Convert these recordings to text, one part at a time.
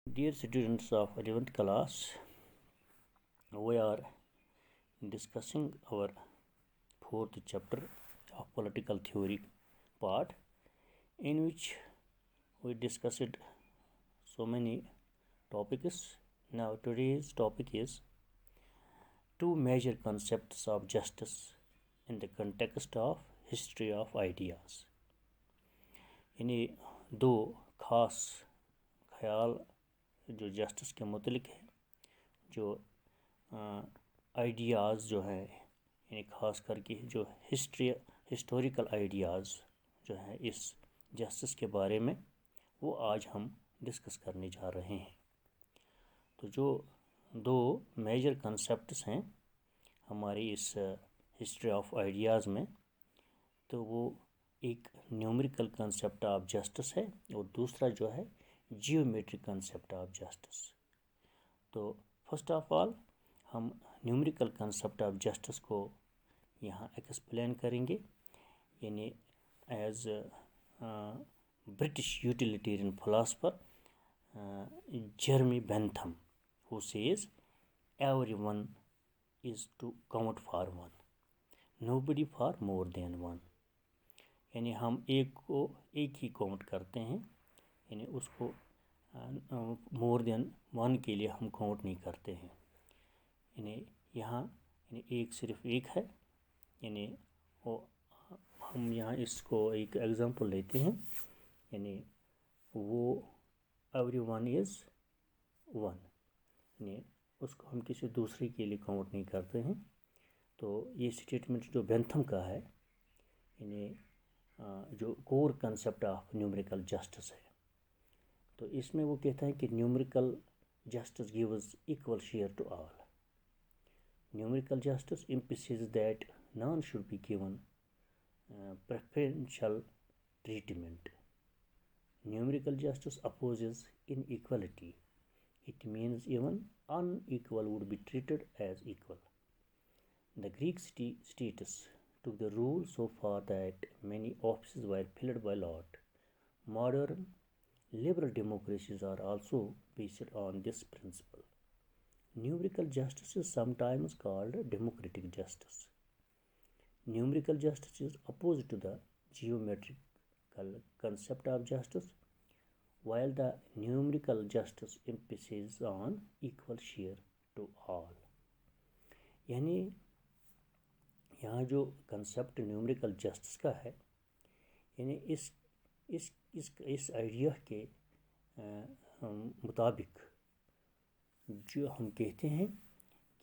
Dear students of 11th class, we are discussing our fourth chapter of political theory part, in which we discussed so many topics. Now today's topic is two major concepts of justice in the context of history of ideas. यानी दो खास ख्याल जो justice के मुतलिक है, जो ideas जो हैं, यानी ख़ास करके जो हिस्टोरिकल आइडियाज़ जो हैं इस जस्टिस के बारे में, वो आज हम डिस्कस करने जा रहे हैं। तो जो दो मेजर कंसेप्ट्स हैं हमारी इस हिस्ट्री ऑफ आइडियाज़ में, तो वो एक न्यूमेरिकल कंसेप्ट ऑफ जस्टिस है और दूसरा जो है जियोमेट्रिक कंसेप्ट ऑफ जस्टिस। तो फर्स्ट ऑफ ऑल हम न्यूमेरिकल कंसेप्ट ऑफ जस्टिस को यहाँ एक्सप्लेन करेंगे, यानी as British utilitarian philosopher Jeremy Bentham who says everyone is to count for one, nobody for more than one। यानी हम एक को एक ही काउंट करते हैं, यानी उसको मोर देन वन के लिए हम काउंट नहीं करते हैं। यानी यहाँ यानी एक सिर्फ एक है, यानी वो हम यहाँ इसको एक एग्जांपल लेते हैं, यानी वो एवरीवन इज़ वन, यानी उसको हम किसी दूसरे के लिए काउंट नहीं करते हैं। तो ये स्टेटमेंट जो बेंथम का है, यानी जो core concept of numerical justice है, तो इसमें वो कहता है कि numerical justice gives equal share to all. Numerical justice implies that none should be given preferential treatment. Numerical justice opposes inequality. It means even unequal would be treated as equal. The Greek status took the rule so far that many offices were filled by lot. Modern liberal democracies are also based on this principle. Numerical justice is sometimes called democratic justice. Numerical justice is opposed to the geometrical concept of justice, while the numerical justice emphasis on equal share to all। यानी यहाँ जो concept numerical justice का है, यानी इस idea के मुताबिक जो हम कहते हैं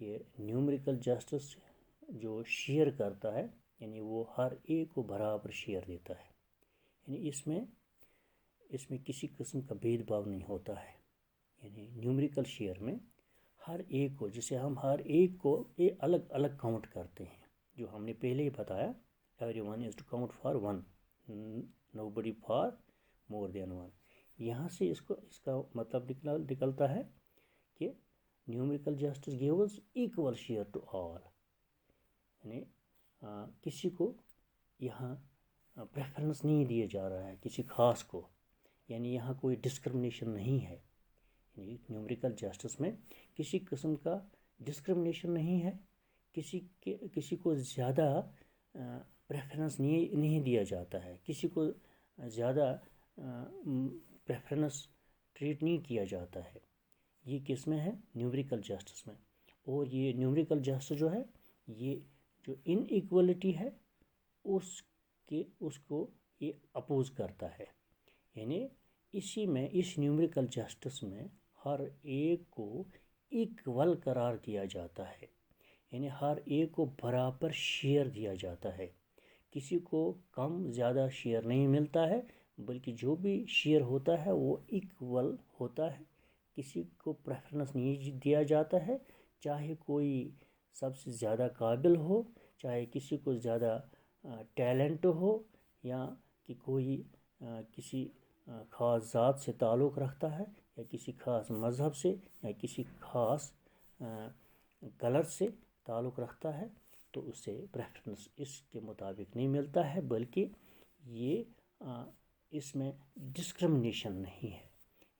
कि न्यूमेरिकल जस्टिस जो शेयर करता है, यानी वो हर एक को बराबर शेयर देता है, यानी इसमें किसी किस्म का भेदभाव नहीं होता है। यानी न्यूमेरिकल शेयर में हर एक को, जिसे हम हर एक को अलग अलग काउंट करते हैं, जो हमने पहले ही बताया, everyone is to count for one, nobody for more than one। यहाँ से इसका मतलब निकलता है कि numerical justice gives equal share to all, यानी किसी को यहाँ प्रेफरेंस नहीं दिया जा रहा है किसी खास को, यानी यहाँ कोई डिस्क्रिमिनेशन नहीं है। यानी न्यूमेरिकल जस्टिस में किसी किस्म का डिस्क्रिमिनेशन नहीं है, किसी को ज़्यादा प्रेफरेंस नहीं दिया जाता है, किसी को ज़्यादा प्रेफरेंस ट्रीट नहीं किया जाता है। ये किस में है? न्यूमेरिकल जस्टिस में। और ये न्यूमेरिकल जस्टिस जो है, ये जो इनइक्वलिटी है उसको ये अपोज करता है। यानी इस न्यूमेरिकल जस्टिस में हर एक को इक्वल करार दिया जाता है, यानी हर एक को बराबर शेयर दिया जाता है, किसी को कम ज़्यादा शेयर नहीं मिलता है, बल्कि जो भी शेयर होता है वो इक्वल होता है। किसी को प्रेफरेंस नहीं दिया जाता है, चाहे कोई सबसे ज़्यादा काबिल हो, चाहे किसी को ज़्यादा टैलेंट हो, या कि कोई किसी ख़ास ज़ात से ताल्लुक़ रखता है, या किसी ख़ास मज़हब से, या किसी ख़ास कलर से ताल्लुक़ रखता है, तो उसे प्रेफरेंस इसके मुताबिक नहीं मिलता है, बल्कि ये इसमें डिस्क्रिमिनेशन नहीं है।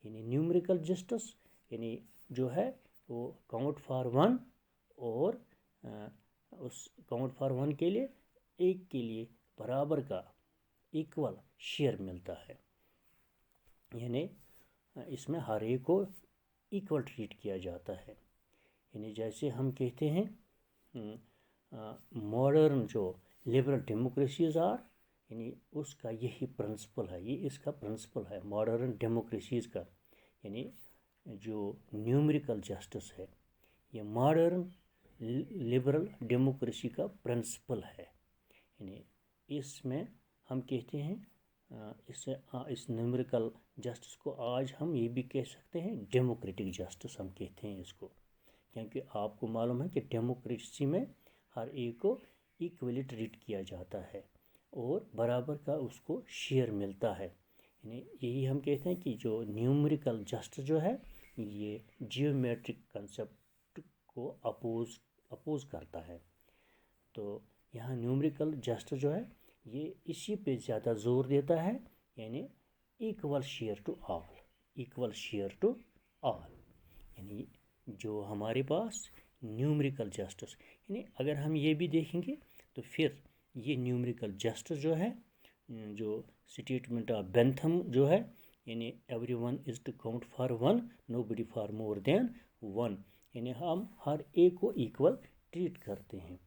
यानी न्यूमेरिकल जस्टिस यानी जो है वो काउंट फॉर वन और उस काउंट फॉर वन के लिए एक के लिए बराबर का इक्वल शेयर मिलता है, यानी इसमें हर एक को इक्वल ट्रीट किया जाता है। यानी जैसे हम कहते हैं मॉडर्न जो लिबरल डेमोक्रेसीज आर, यानी उसका यही प्रिंसिपल है, ये इसका प्रिंसिपल है मॉडर्न डेमोक्रेसीज का। यानी जो न्यूमेरिकल जस्टिस है ये मॉडर्न लिबरल डेमोक्रेसी का प्रिंसिपल है। यानी इसमें हम कहते हैं इस न्यूमेरिकल जस्टिस को आज हम ये भी कह सकते हैं डेमोक्रेटिक जस्टिस हम कहते हैं इसको, क्योंकि आपको मालूम है कि डेमोक्रेसी में हर एक को इक्वली ट्रीट किया जाता है और बराबर का उसको शेयर मिलता है। यानी यही हम कहते हैं कि जो न्यूमेरिकल जस्टिस जो है ये जियोमेट्रिक कंसेप्ट को अपोज करता है। तो यहाँ न्यूमेरिकल जस्टिस जो है ये इसी पे ज़्यादा जोर देता है, यानी equal share to all, equal share to all. यानी जो हमारे पास न्यूमेरिकल जस्टिस, यानी अगर हम ये भी देखेंगे तो फिर ये न्यूमेरिकल जस्टिस जो है, जो स्टेटमेंट ऑफ बेंथम जो है, यानी every one is to count for one, nobody for more than one, यानी हम हर एक को इक्वल ट्रीट करते हैं।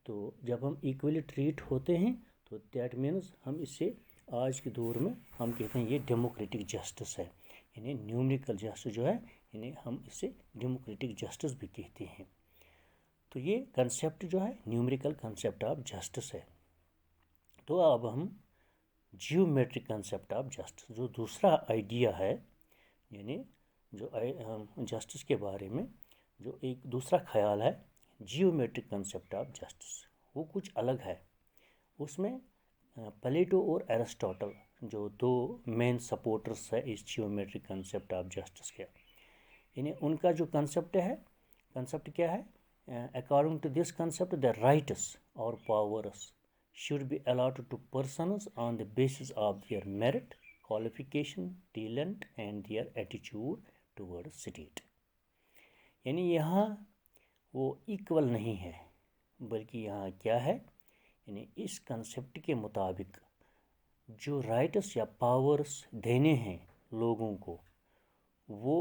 तो जब हम इक्वली ट्रीट होते हैं तो दैट मीन्स हम इसे आज के दौर में हम कहते हैं ये डेमोक्रेटिक जस्टिस है। यानी न्यूमेरिकल जस्टिस जो है यानी हम इसे डेमोक्रेटिक जस्टिस भी कहते हैं। तो ये कंसेप्ट जो है न्यूमेरिकल कंसेप्ट ऑफ जस्टिस है। तो अब हम जियोमेट्रिक कंसेप्ट ऑफ जस्टिस, जो दूसरा आइडिया है, यानी जो जस्टिस के बारे में जो एक दूसरा ख्याल है जियोमेट्रिक कंसेप्ट ऑफ जस्टिस, वो कुछ अलग है। उसमें प्लेटो और एरिस्टोटल जो दो मेन सपोर्टर्स है इस जियोमेट्रिक कंसेप्ट ऑफ जस्टिस के, यानी उनका जो कंसेप्ट क्या है, according to this concept the rights और powers should be allotted to persons on the basis of their merit, qualification, talent and their attitude towards state। यानी यहाँ वो इक्वल नहीं है, बल्कि यहाँ क्या है, यानी इस कंसेप्ट के मुताबिक जो राइट्स या पावर्स देने हैं लोगों को, वो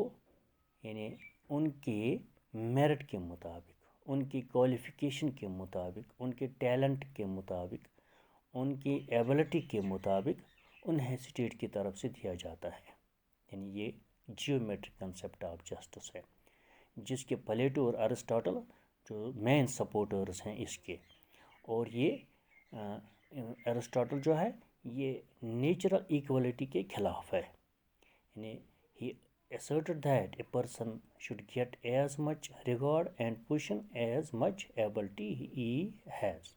यानी उनके मेरिट के मुताबिक, उनकी क्वालिफ़िकेशन के मुताबिक, उनके टैलेंट के मुताबिक, उनकी एबिलिटी के मुताबिक उन्हें स्टेट की तरफ से दिया जाता है। यानी ये जियोमेट्रिक कंसेप्ट ऑफ जस्टिस है, जिसके प्लेटो और अरिस्टोटल जो मेन सपोर्टर्स हैं इसके। और ये अरिस्टोटल जो है ये नेचुरल इक्वलिटी के खिलाफ है। यानी ही asserted that a person should get as much regard and position as much ability he has।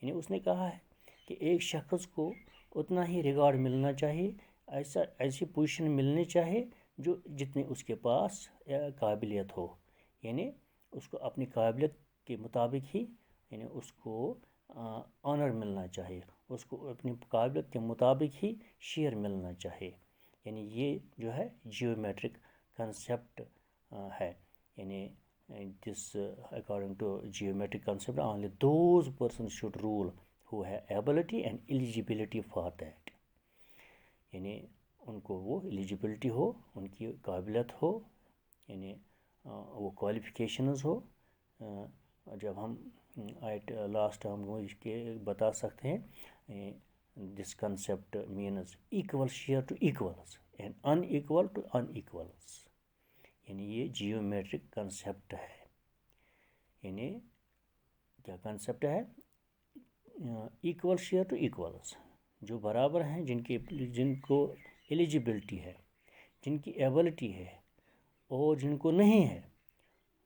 यानी उसने कहा है कि एक शख्स को उतना ही रिगार्ड मिलना चाहिए, ऐसी पोजीशन मिलनी चाहिए जो जितनी उसके पास काबिलियत हो। यानी उसको अपनी काबिलियत के मुताबिक ही यानी उसको ऑनर मिलना चाहिए, उसको अपनी काबिलियत के मुताबिक ही शेयर मिलना चाहिए। यानी ये जो है जियोमेट्रिक कंसेप्ट है। यानी this according to geometric concept only those person should rule who have ability and eligibility for that। यानी उनको वो एलिजिबिलिटी हो, उनकी काबिलियत हो, यानी वो क्वालिफिकेशंस हो। जब हम एट लास्ट हम वो इसके बता सकते हैं this concept means equal share to equals and unequal to unequals. यानी ये जियोमेट्रिक कंसेप्ट है। यानी क्या कंसेप्ट है, इक्वल शेयर टू इक्वल्स, जो बराबर हैं, जिनको एलिजिबिलिटी है, जिनकी एबिलिटी है, और जिनको नहीं है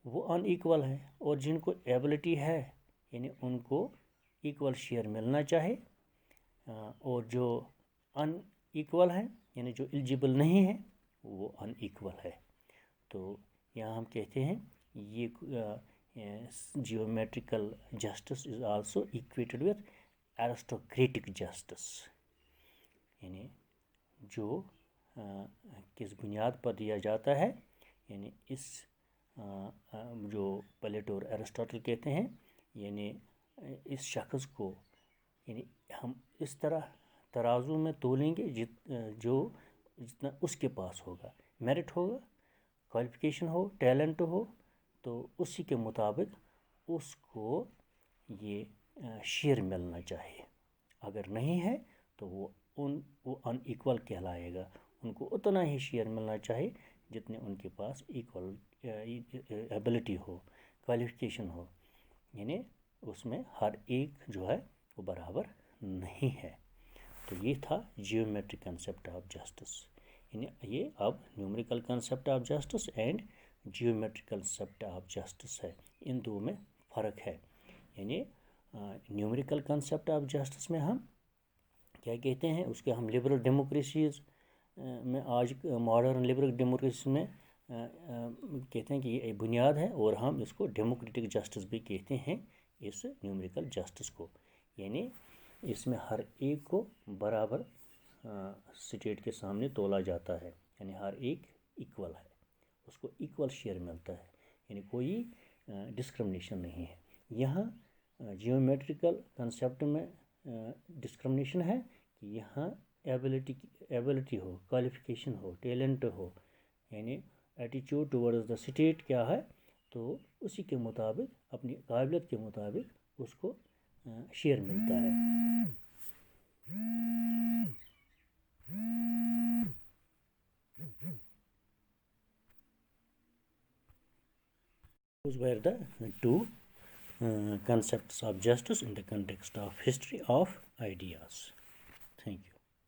वो अनइक्वल है, और जिनको एबिलिटी है यानी उनको इक्वल शेयर मिलना चाहिए, और जो अनइक्वल है यानी जो एलिजिबल नहीं है वो अनइक्वल है। तो यहाँ हम कहते हैं ये geometrical justice is also equated with aristocratic justice। यानी जो کس بنیاد پر دیا جاتا ہے، یعنی اس جو پلیٹو اور ایرسٹاٹل کہتے ہیں، یعنی اس شخص کو یعنی ہم اس طرح ترازو میں تولیں گے جتنا اس کے پاس ہوگا، میرٹ ہوگا، کوالیفیکیشن ہو، ٹیلنٹ ہو، تو اسی کے مطابق اس کو یہ شیئر ملنا چاہیے. اگر نہیں ہے تو وہ ان ایکول کہلائے گا. ان کو اتنا ہی شیئر ملنا چاہیے جتنے ان کے پاس ایکول ایبلٹی ہو، کوالیفیکیشن ہو، یعنی اس میں ہر ایک جو ہے وہ برابر نہیں ہے. تو یہ تھا جیومیٹرک کنسیپٹ آف جسٹس. یعنی یہ اب numerical concept of justice and geometric concept of justice ہے، ان دو میں فرق ہے. یعنی نیومریکل کنسیپٹ آف جسٹس میں ہم کیا کہتے ہیں، اس کے ہم لبرل ڈیموکریسیز میں آج ماڈرن لبرل ڈیموکریسی میں کہتے ہیں کہ یہ بنیاد ہے، اور ہم اس کو ڈیموکریٹک جسٹس بھی کہتے ہیں اس نیومریکل جسٹس کو. یعنی اس میں ہر ایک کو برابر اسٹیٹ کے سامنے تولا جاتا ہے، یعنی ہر ایک ایکول ہے، اس کو ایکول شیئر ملتا ہے، یعنی کوئی ڈسکرمنیشن نہیں ہے. یہاں جیومیٹریکل کنسیپٹ میں ڈسکرمنیشن ہے کہ یہاں ایبلٹی ہو، کوالیفیکیشن ہو، ٹیلنٹ ہو، یعنی ایٹیچیوڈ ٹورڈز دا اسٹیٹ کیا ہے، تو اسی کے مطابق اپنی قابلیت کے مطابق اس کو شیئر ملتا ہے. Those were the two concepts of justice in the context of history of ideas. Thank you.